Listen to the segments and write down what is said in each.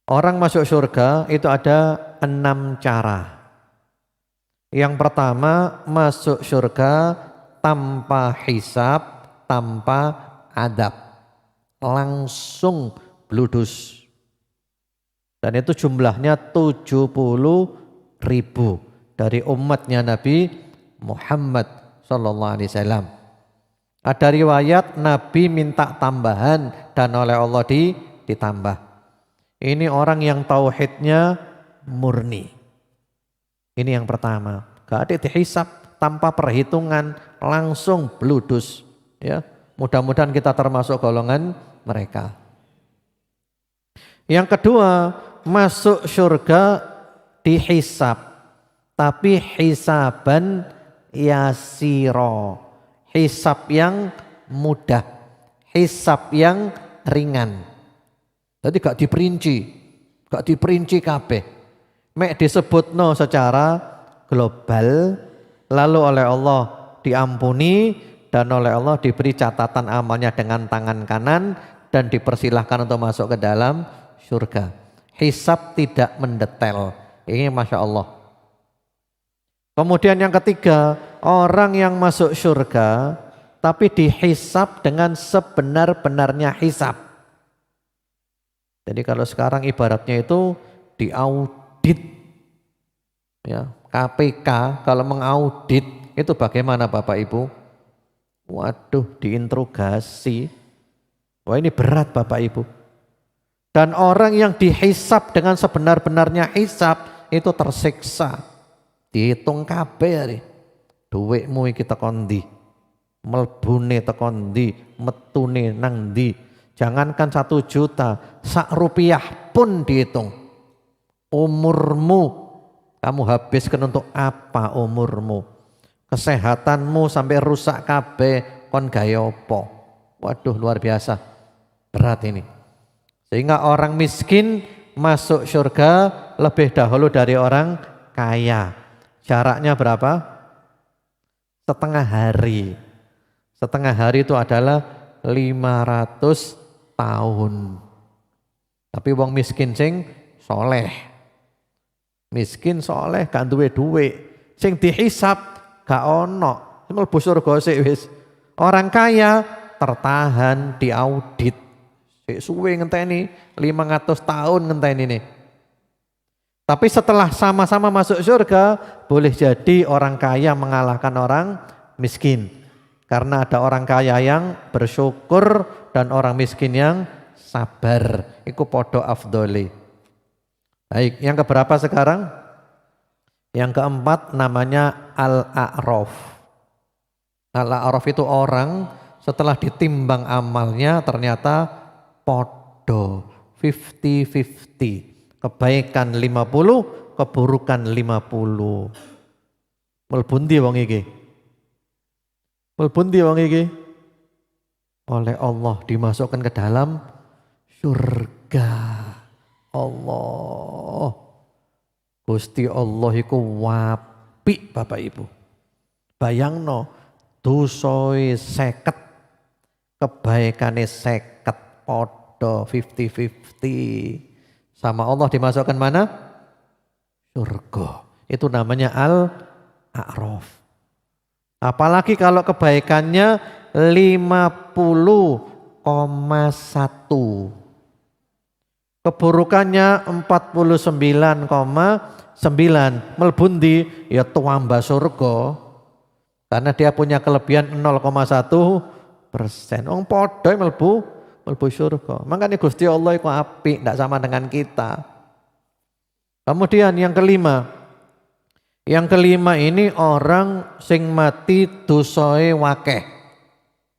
Orang masuk surga itu ada 6 cara. Yang pertama masuk surga tanpa hisab, tanpa adab. Langsung bludus. Dan itu jumlahnya 70.000 dari umatnya Nabi Muhammad sallallahu alaihi wasallam. Ada riwayat Nabi minta tambahan dan oleh Allah ditambah. Ini orang yang tauhidnya murni. Ini yang pertama. Gak ada dihisab tanpa perhitungan, langsung bludus. Ya, mudah-mudahan kita termasuk golongan mereka. Yang kedua, masuk surga dihisab, tapi hisaban yasiro, hisab yang mudah, hisab yang ringan. Jadi gak diperinci kabeh. Mek disebutno secara global, lalu oleh Allah diampuni dan oleh Allah diberi catatan amalnya dengan tangan kanan dan dipersilahkan untuk masuk ke dalam surga. Hisab tidak mendetail. Ini Masya Allah. Kemudian yang ketiga, orang yang masuk surga tapi dihisab dengan sebenar-benarnya hisab. Jadi kalau sekarang ibaratnya itu diaudit. Ya, KPK kalau mengaudit itu bagaimana Bapak Ibu? Waduh, diinterogasi. Wah, ini berat Bapak Ibu. Dan orang yang dihisab dengan sebenar-benarnya hisab itu tersiksa. Dihitung kabeh, duitmu iki tekon ndi, melbune tekon ndi, metune nang ndi. Jangankan 1 juta, sak rupiah pun dihitung. Umurmu kamu habiskan untuk apa umurmu? Kesehatanmu sampai rusak kabeh kon gawe apa? Waduh, luar biasa. Berat ini. Sehingga orang miskin masuk surga lebih dahulu dari orang kaya. Jaraknya berapa? Setengah hari. Setengah hari itu adalah 500 tahun. Tapi wong miskin sing soleh. Miskin soleh gak duwe duit. Sing dihisab gak ono. Mlebu surga sik wis. Orang kaya tertahan diaudit. Sik suwe ngenteni 500 tahun ngenteni nih. Tapi setelah sama-sama masuk surga, boleh jadi orang kaya mengalahkan orang miskin. Karena ada orang kaya yang bersyukur dan orang miskin yang sabar. Iku podo afdoli. Baik, yang keberapa sekarang? Yang keempat namanya Al-A'raf. Al-A'raf itu orang setelah ditimbang amalnya ternyata podo 50-50. Kebaikan 50, keburukan 50. Melbundi wong iki. Melbundi wong iki. Oleh Allah dimasukkan ke dalam surga. Allah. Gusti Allah iku apik Bapak Ibu. Bayangno dosoe 50, kebaikane 50, podo 50-50. Sama Allah dimasukkan mana? Surga. Itu namanya Al-A'raf. Apalagi kalau kebaikannya 50,1. Keburukannya 49,9. Melbundi ya tuamba surga. Karena dia punya kelebihan 0,1%. Wong padha melbu surga. Makanya Gusti Allah itu apik, tidak sama dengan kita. Kemudian yang kelima. Yang kelima ini orang sing mati dosae wakeh.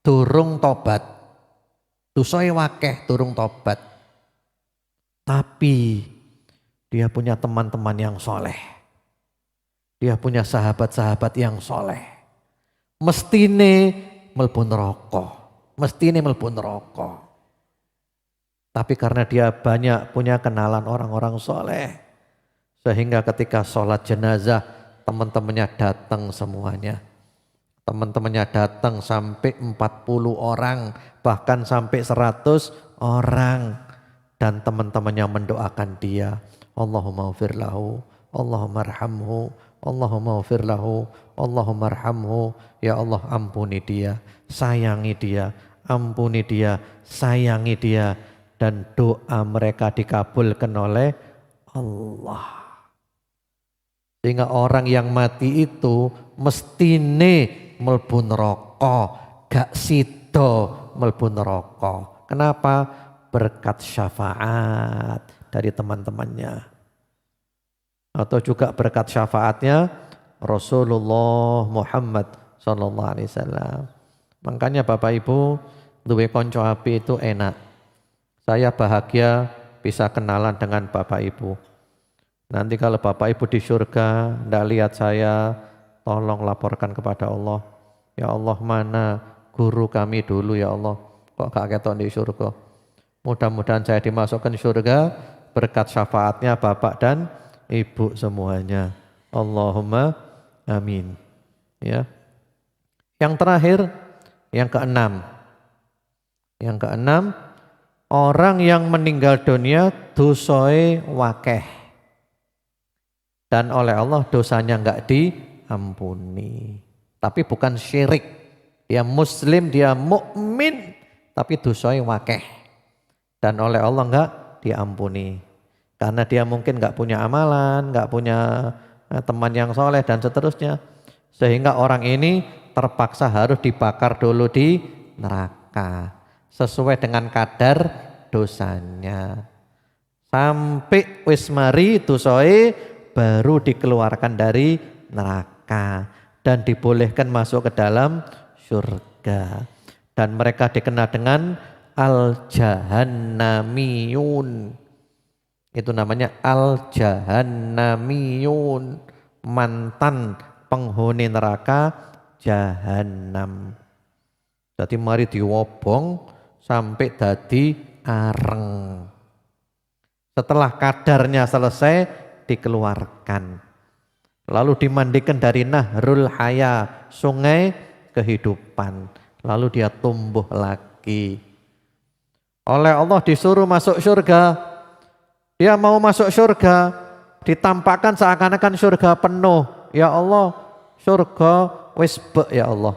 Durung tobat. Dosae wakeh, durung tobat. Tapi dia punya teman-teman yang soleh. Dia punya sahabat-sahabat yang soleh. Mestine mlebu neraka. Mestine mlebu neraka. Tapi karena dia banyak punya kenalan orang-orang soleh. Sehingga ketika sholat jenazah teman-temannya datang semuanya. Teman-temannya datang sampai 40 orang. Bahkan sampai 100 orang. dan teman-temannya mendoakan dia, Allahumma ighfir lahu, Allahumma arhamhu, Allahumma ighfir lahu, Allahumma arhamhu. Ya Allah, ampuni dia, sayangi dia, ampuni dia, sayangi dia, dan doa mereka dikabulkan oleh Allah. Sehingga orang yang mati itu mestine mlebu neraka, gak sida mlebu neraka. Kenapa? Berkat syafaat dari teman-temannya. Atau juga berkat syafaatnya Rasulullah Muhammad sallallahu alaihi wasallam. Makanya Bapak Ibu, duwe konco api itu enak. Saya bahagia bisa kenalan dengan Bapak Ibu. Nanti kalau Bapak Ibu di surga ndak lihat saya, tolong laporkan kepada Allah. Ya Allah, mana guru kami dulu ya Allah, kok gak ketok di surga. Mudah-mudahan saya dimasukkan surga berkat syafaatnya Bapak dan Ibu semuanya. Allahumma amin. Ya. Yang terakhir, yang keenam. Yang keenam, orang yang meninggal dunia dosoe wakeh. Dan oleh Allah dosanya enggak diampuni. Tapi bukan syirik. Dia muslim, dia mukmin, tapi dosanya wakeh. Dan oleh Allah enggak diampuni. Karena dia mungkin enggak punya amalan, enggak punya teman yang soleh dan seterusnya. Sehingga orang ini terpaksa harus dibakar dulu di neraka. Sesuai dengan kadar dosanya. Sampai wis mari dosoe baru dikeluarkan dari neraka dan dibolehkan masuk ke dalam surga. Dan mereka dikenal dengan al-jahannamiyun. Itu namanya al-jahannamiyun, mantan penghuni neraka jahanam. Jadi mari diwobong sampai dadi areng. Setelah kadarnya selesai dikeluarkan. Lalu dimandikan dari nahrul haya, sungai kehidupan. Lalu dia tumbuh lagi. Oleh Allah disuruh masuk surga. Dia mau masuk surga, ditampakkan seakan-akan surga penuh. Ya Allah, surga wis be ya Allah.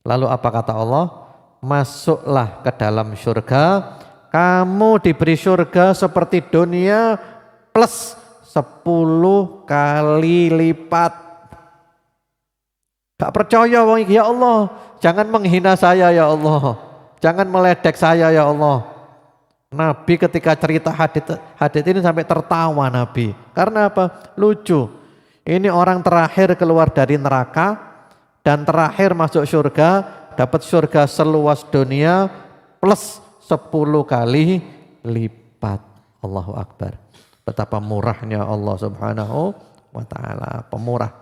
Lalu apa kata Allah? Masuklah ke dalam surga. Kamu diberi surga seperti dunia plus 10 kali lipat. Gak percaya wong iki ya Allah, jangan menghina saya ya Allah, jangan meledek saya ya Allah. Nabi ketika cerita hadits ini sampai tertawa Nabi. Karena apa? Lucu. Ini orang terakhir keluar dari neraka dan terakhir masuk surga, dapat surga seluas dunia plus 10 kali lipat. Allahu Akbar. Betapa murahnya Allah Subhanahu wa ta'ala, pemurah